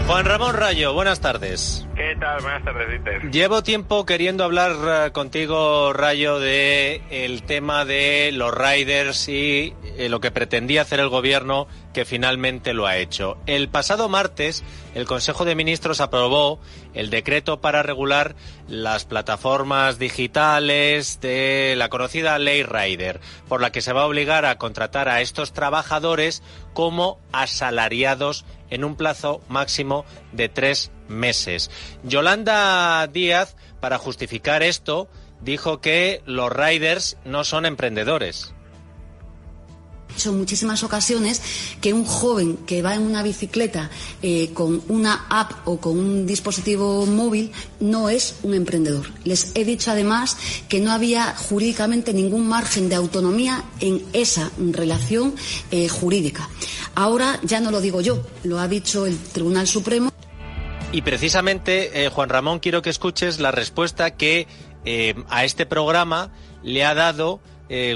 Juan Ramón Rayo, buenas tardes. ¿Qué tal? Buenas tardes, Dieter. Llevo tiempo queriendo hablar contigo, Rayo, de el tema de los riders y lo que pretendía hacer el gobierno, que finalmente lo ha hecho. El pasado martes, el Consejo de Ministros aprobó el decreto para regular las plataformas digitales de la conocida Ley Rider, por la que se va a obligar a contratar a estos trabajadores como asalariados en un plazo máximo de 3 meses. Yolanda Díaz, para justificar esto, dijo que los riders no son emprendedores. Son muchísimas ocasiones que un joven que va en una bicicleta con una app o con un dispositivo móvil no es un emprendedor. Les he dicho además que no había jurídicamente ningún margen de autonomía en esa relación jurídica. Ahora ya no lo digo yo, lo ha dicho el Tribunal Supremo. Y precisamente, Juan Ramón, quiero que escuches la respuesta que a este programa le ha dado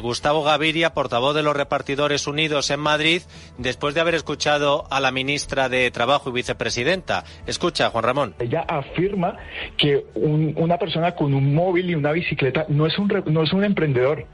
Gustavo Gaviria, portavoz de los Repartidores Unidos en Madrid, después de haber escuchado a la ministra de Trabajo y vicepresidenta. Escucha, Juan Ramón. Ella afirma que una persona con un móvil y una bicicleta no es un emprendedor.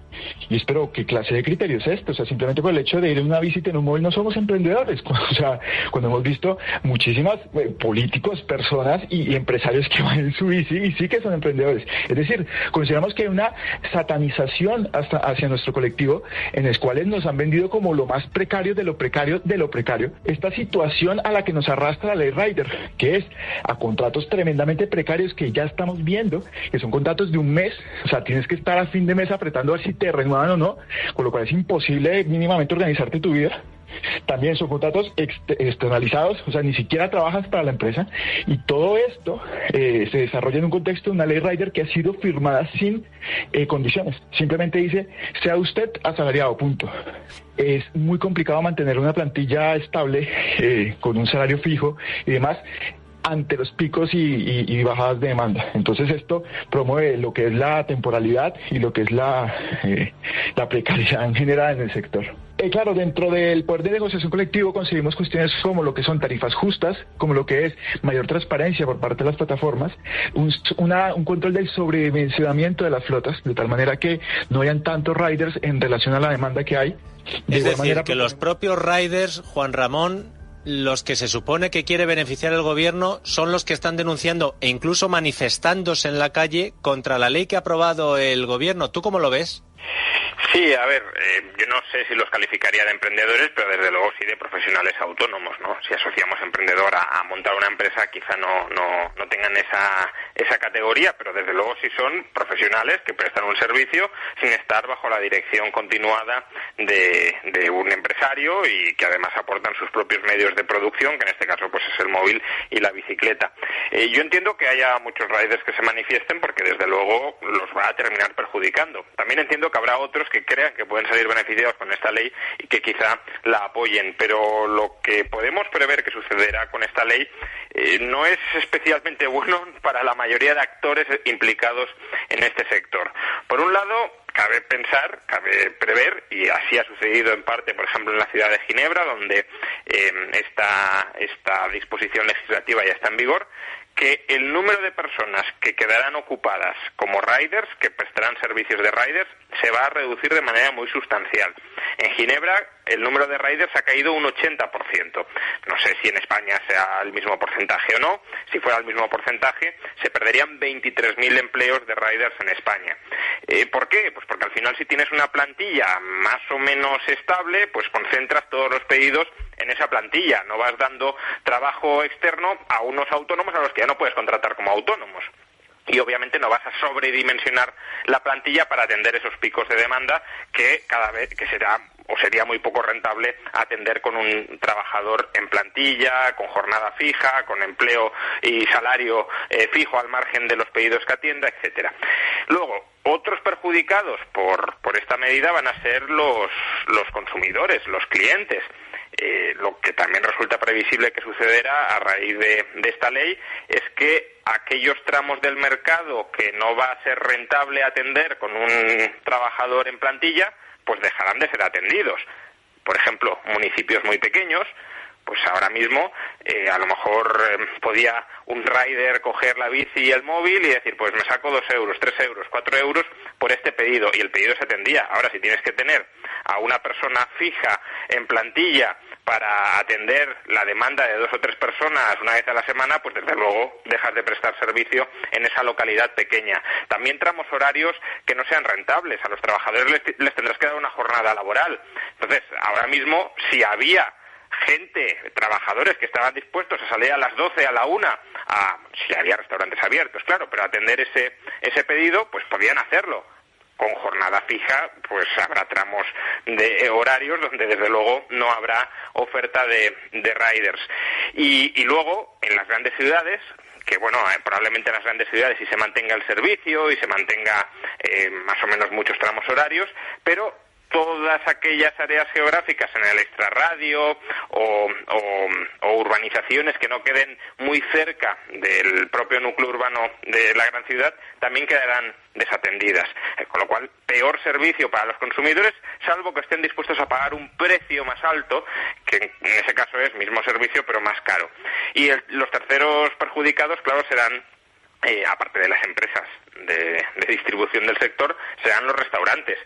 Y espero, ¿qué clase de criterio es esto? O sea, simplemente por el hecho de ir en una visita en un móvil no somos emprendedores. O sea, cuando hemos visto muchísimas políticos, personas y empresarios que van en su bici y sí que son emprendedores. Es decir, consideramos que hay una satanización hacia nuestro colectivo en los cuales nos han vendido como lo más precario de lo precario de lo precario. Esta situación a la que nos arrastra la Ley Rider, que es a contratos tremendamente precarios que ya estamos viendo, que son contratos de un mes. O sea, tienes que estar a fin de mes apretando a ver si te renuevan o no, con lo cual es imposible mínimamente organizarte tu vida. También son contratos externalizados, o sea, ni siquiera trabajas para la empresa, y todo esto se desarrolla en un contexto de una Ley Rider que ha sido firmada sin condiciones. Simplemente dice, sea usted asalariado, punto. Es muy complicado mantener una plantilla estable con un salario fijo y demás ante los picos y bajadas de demanda. Entonces esto promueve lo que es la temporalidad y lo que es la precariedad en general en el sector. Claro, dentro del poder de negociación colectivo conseguimos cuestiones como lo que son tarifas justas, como lo que es mayor transparencia por parte de las plataformas, un control del sobredimensionamiento de las flotas, de tal manera que no hayan tantos riders en relación a la demanda que hay. Es decir, que los propios riders, Juan Ramón, los que se supone que quiere beneficiar el gobierno, son los que están denunciando e incluso manifestándose en la calle contra la ley que ha aprobado el gobierno. ¿Tú cómo lo ves? Sí, a ver, yo no sé si los calificaría de emprendedores, pero desde luego sí de profesionales autónomos, ¿no? Si asociamos emprendedor a montar una empresa, quizá no tengan esa categoría, pero desde luego sí son profesionales que prestan un servicio sin estar bajo la dirección continuada de un empresario y que además aportan sus propios medios de producción, que en este caso pues es el móvil y la bicicleta. Yo entiendo que haya muchos riders que se manifiesten porque desde luego los va a terminar perjudicando. También entiendo que habrá otros que crean que pueden salir beneficiados con esta ley y que quizá la apoyen, pero lo que podemos prever que sucederá con esta ley no es especialmente bueno para la mayoría de actores implicados en este sector. Por un lado, cabe prever, y así ha sucedido en parte, por ejemplo, en la ciudad de Ginebra, donde esta disposición legislativa ya está en vigor, que el número de personas que quedarán ocupadas como riders, que prestarán servicios de riders, se va a reducir de manera muy sustancial. En Ginebra el número de riders ha caído un 80%. No sé si en España sea el mismo porcentaje o no. Si fuera el mismo porcentaje, se perderían 23.000 empleos de riders en España. ¿Por qué? Pues porque al final, si tienes una plantilla más o menos estable, pues concentras todos los pedidos en esa plantilla. No vas dando trabajo externo a unos autónomos a los que ya no puedes contratar como autónomos. Y obviamente no vas a sobredimensionar la plantilla para atender esos picos de demanda que cada vez que sería muy poco rentable atender con un trabajador en plantilla, con jornada fija, con empleo y salario fijo al margen de los pedidos que atienda, etcétera. Luego, otros perjudicados por esta medida van a ser los consumidores, los clientes. Lo que también resulta previsible que sucederá a raíz de esta ley es que aquellos tramos del mercado que no va a ser rentable atender con un trabajador en plantilla, pues dejarán de ser atendidos. Por ejemplo, municipios muy pequeños, pues ahora mismo a lo mejor podía un rider coger la bici y el móvil y decir, pues me saco 2 euros, 3 euros, 4 euros por este pedido, y el pedido se atendía. Ahora, si tienes que tener a una persona fija en plantilla para atender la demanda de 2 o 3 personas una vez a la semana, pues desde luego dejas de prestar servicio en esa localidad pequeña. También tramos horarios que no sean rentables. A los trabajadores les tendrás que dar una jornada laboral. Entonces, ahora mismo, si había trabajadores que estaban dispuestos a salir a las 12, a la 1, si había restaurantes abiertos, claro, pero atender ese pedido, pues podían hacerlo. Con jornada fija, pues habrá tramos de horarios donde desde luego no habrá oferta de riders. Y luego, en las grandes ciudades, que bueno, probablemente en las grandes ciudades sí se mantenga el servicio y se mantenga más o menos muchos tramos horarios, pero todas aquellas áreas geográficas en el extrarradio o urbanizaciones que no queden muy cerca del propio núcleo urbano de la gran ciudad también quedarán desatendidas, con lo cual peor servicio para los consumidores, salvo que estén dispuestos a pagar un precio más alto, que en ese caso es mismo servicio pero más caro. Y los terceros perjudicados, claro, serán aparte de las empresas de distribución del sector, serán los restaurantes.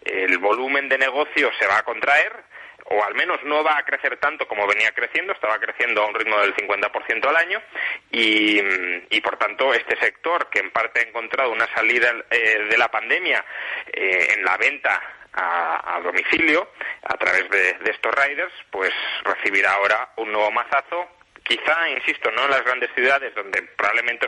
El volumen de negocio se va a contraer, o al menos no va a crecer tanto como venía creciendo, estaba creciendo a un ritmo del 50% al año, y por tanto este sector, que en parte ha encontrado una salida de la pandemia en la venta a domicilio, a través de estos riders, pues recibirá ahora un nuevo mazazo. Quizá, insisto, no en las grandes ciudades, donde probablemente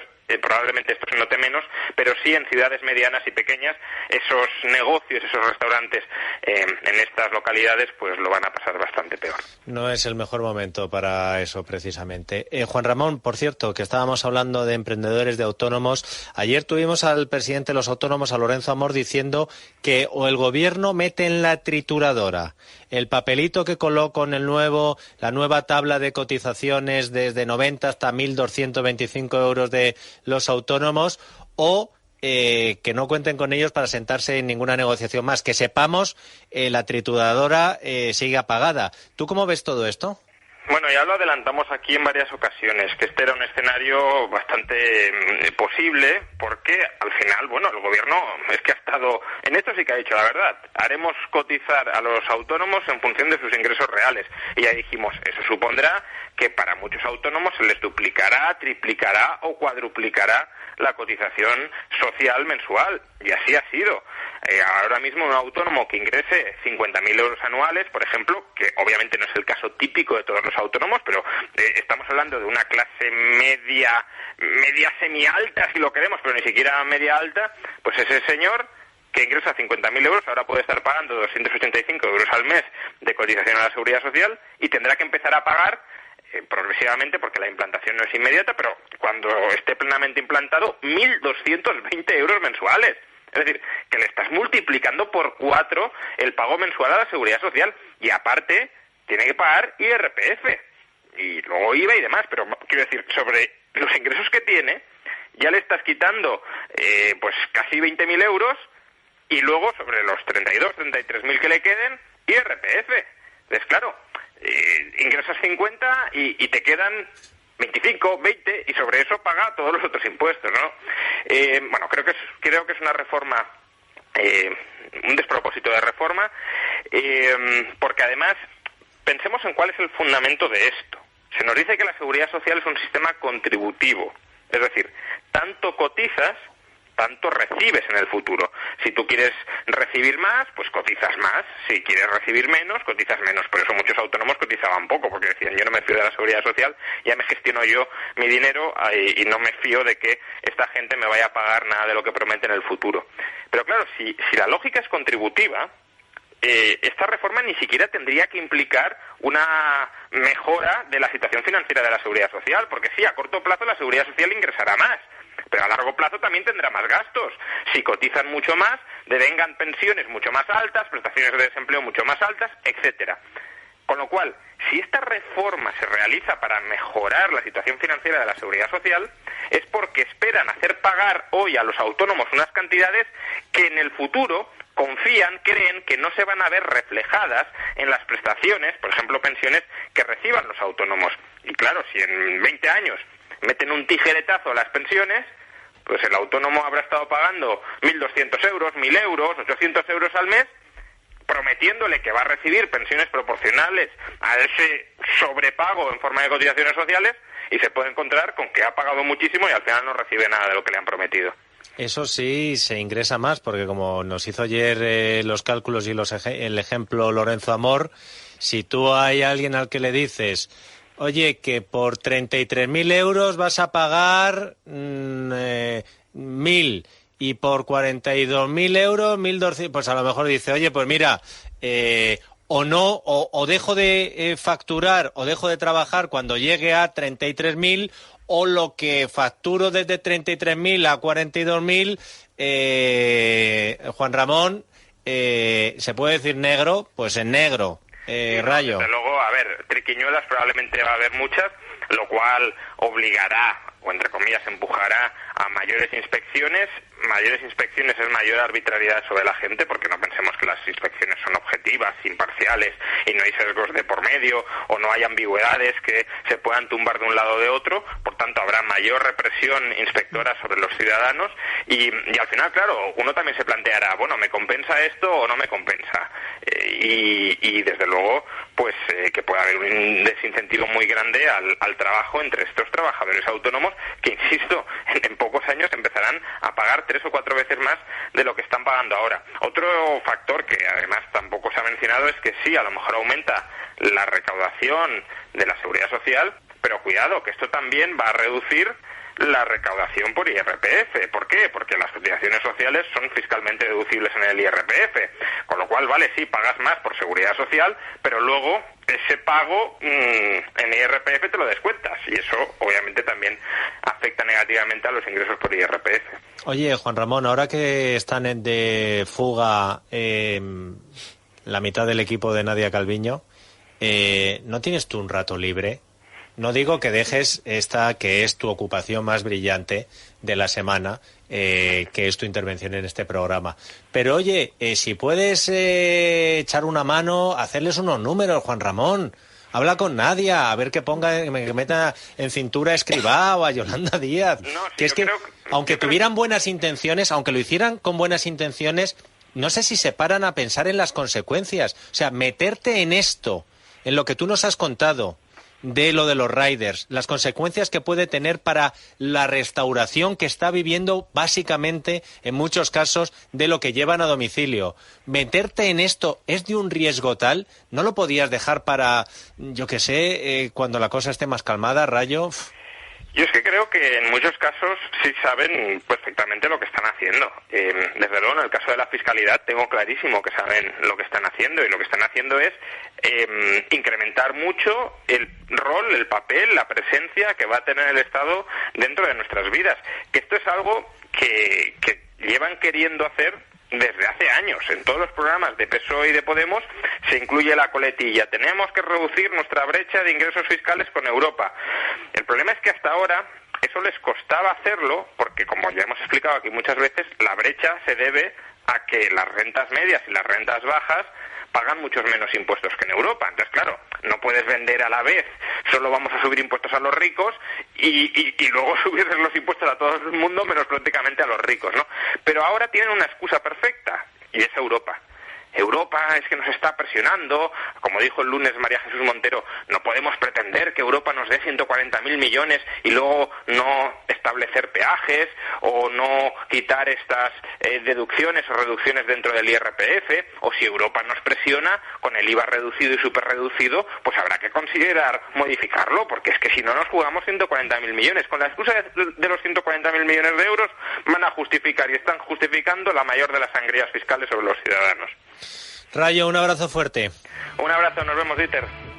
esto se note menos, pero sí en ciudades medianas y pequeñas, esos negocios, esos restaurantes en estas localidades, pues lo van a pasar bastante peor. No es el mejor momento para eso, precisamente. Juan Ramón, por cierto, que estábamos hablando de emprendedores, de autónomos. Ayer tuvimos al presidente de los autónomos, a Lorenzo Amor, diciendo que o el gobierno mete en la trituradora el papelito que coló con la nueva tabla de cotizaciones desde 90 hasta 1.225 euros de los autónomos, o que no cuenten con ellos para sentarse en ninguna negociación más. Que sepamos, la trituradora sigue apagada. ¿Tú cómo ves todo esto? Bueno, ya lo adelantamos aquí en varias ocasiones, que este era un escenario bastante posible, porque al final, bueno, el gobierno es que ha estado, en esto sí que ha dicho la verdad, haremos cotizar a los autónomos en función de sus ingresos reales. Y ya dijimos, eso supondrá que para muchos autónomos se les duplicará, triplicará o cuadruplicará la cotización social mensual, y así ha sido. Ahora mismo un autónomo que ingrese 50.000 euros anuales, por ejemplo, que obviamente no es el caso típico de todos los autónomos, pero estamos hablando de una clase media semi-alta, si lo queremos, pero ni siquiera media alta, pues ese señor que ingresa 50.000 euros ahora puede estar pagando 285 euros al mes de cotización a la Seguridad Social, y tendrá que empezar a pagar progresivamente, porque la implantación no es inmediata, pero cuando esté plenamente implantado, 1.220 euros mensuales. Es decir, que le estás multiplicando por 4 el pago mensual a la Seguridad Social, y aparte tiene que pagar IRPF y luego IVA y demás. Pero quiero decir, sobre los ingresos que tiene ya le estás quitando pues casi 20.000 euros, y luego sobre los 33.000 que le queden, IRPF. Entonces, claro, ingresas 50 y te quedan 25, 20, y sobre eso paga todos los otros impuestos, ¿no? Bueno, creo que es una reforma, un despropósito de reforma, porque además pensemos en cuál es el fundamento de esto. Se nos dice que la Seguridad Social es un sistema contributivo, es decir, tanto cotizas, tanto recibes en el futuro. Si tú quieres recibir más, pues cotizas más. Si quieres recibir menos, cotizas menos. Por eso muchos autónomos cotizaban poco, porque decían, yo no me fío de la Seguridad Social, ya me gestiono yo mi dinero y no me fío de que esta gente me vaya a pagar nada de lo que promete en el futuro. Pero claro, si la lógica es contributiva, esta reforma ni siquiera tendría que implicar una mejora de la situación financiera de la Seguridad Social, porque sí, a corto plazo la Seguridad Social ingresará más, pero a largo plazo también tendrá más gastos. Si cotizan mucho más, devengan pensiones mucho más altas, prestaciones de desempleo mucho más altas, etcétera. Con lo cual, si esta reforma se realiza para mejorar la situación financiera de la Seguridad Social, es porque esperan hacer pagar hoy a los autónomos unas cantidades que en el futuro, creen que no se van a ver reflejadas en las prestaciones, por ejemplo, pensiones que reciban los autónomos. Y claro, si en 20 años meten un tijeretazo a las pensiones, pues el autónomo habrá estado pagando 1.200 euros, 1.000 euros, 800 euros al mes, prometiéndole que va a recibir pensiones proporcionales a ese sobrepago en forma de cotizaciones sociales, y se puede encontrar con que ha pagado muchísimo y al final no recibe nada de lo que le han prometido. Eso sí, se ingresa más, porque como nos hizo ayer los cálculos y el ejemplo Lorenzo Amor, si tú hay alguien al que le dices, oye, que por 33.000 euros vas a pagar 1.000 y por 42.000 euros 1.200, pues a lo mejor dice, oye, pues mira, o dejo de facturar o dejo de trabajar cuando llegue a 33.000, o lo que facturo desde 33.000 a 42.000, Juan Ramón, ¿se puede decir negro? Pues en negro, Rayo. Desde luego, a ver, triquiñuelas probablemente va a haber muchas, lo cual obligará, o entre comillas empujará, a mayores inspecciones. Mayores inspecciones es mayor arbitrariedad sobre la gente, porque no pensemos que las inspecciones son objetivas, imparciales, y no hay sesgos de por medio, o no hay ambigüedades que se puedan tumbar de un lado o de otro. Por tanto, habrá mayor represión inspectora sobre los ciudadanos, y al final, claro, uno también se planteará, bueno, ¿me compensa esto o no me compensa? Y desde luego, pues que puede haber un desincentivo muy grande al trabajo entre estos trabajadores autónomos que, insisto, en pocos años empezarán a pagar 3 o 4 veces más de lo que están pagando ahora. Otro factor que además tampoco se ha mencionado es que sí, a lo mejor aumenta la recaudación de la seguridad social, pero cuidado, que esto también va a reducir la recaudación por IRPF. ¿Por qué? Porque las cotizaciones sociales son fiscalmente deducibles en el IRPF, con lo cual, vale, sí, pagas más por seguridad social, pero luego ese pago en IRPF te lo descuentas, y eso obviamente también afecta negativamente a los ingresos por IRPF. Oye, Juan Ramón, ahora que están de fuga la mitad del equipo de Nadia Calviño, ¿no tienes tú un rato libre? No digo que dejes esta, que es tu ocupación más brillante de la semana, que es tu intervención en este programa. Pero oye, si puedes echar una mano, hacerles unos números, Juan Ramón. Habla con Nadia, a ver que meta en cintura a Escrivá o a Yolanda Díaz. No, sí, que es que, aunque tuvieran buenas intenciones, aunque lo hicieran con buenas intenciones, no sé si se paran a pensar en las consecuencias. O sea, meterte en esto, en lo que tú nos has contado, de lo de los riders, las consecuencias que puede tener para la restauración que está viviendo básicamente en muchos casos de lo que llevan a domicilio. Meterte en esto es de un riesgo tal, no lo podías dejar para, yo qué sé, cuando la cosa esté más calmada, Rayo. Yo es que creo que en muchos casos sí saben perfectamente lo que están haciendo. Desde luego, en el caso de la fiscalidad, tengo clarísimo que saben lo que están haciendo, y lo que están haciendo es incrementar mucho el rol, el papel, la presencia que va a tener el Estado dentro de nuestras vidas. Que esto es algo que llevan queriendo hacer desde hace años. En todos los programas de PSOE y de Podemos se incluye la coletilla: tenemos que reducir nuestra brecha de ingresos fiscales con Europa. El problema es que hasta ahora eso les costaba hacerlo, porque, como ya hemos explicado aquí muchas veces, la brecha se debe a que las rentas medias y las rentas bajas pagan muchos menos impuestos que en Europa. Entonces, claro, no puedes vender a la vez, solo vamos a subir impuestos a los ricos y luego subir los impuestos a todo el mundo menos prácticamente a los ricos, ¿no? Pero ahora tienen una excusa perfecta, y es Europa. Europa es que nos está presionando, como dijo el lunes María Jesús Montero, no podemos pretender que Europa nos dé 140.000 millones y luego no establecer peajes o no quitar estas deducciones o reducciones dentro del IRPF, o si Europa nos presiona con el IVA reducido y superreducido, pues habrá que considerar modificarlo, porque es que si no nos jugamos 140.000 millones. Con la excusa de los 140.000 millones de euros van a justificar y están justificando la mayor de las sangrías fiscales sobre los ciudadanos. Rayo, un abrazo fuerte. Un abrazo, nos vemos, Dieter.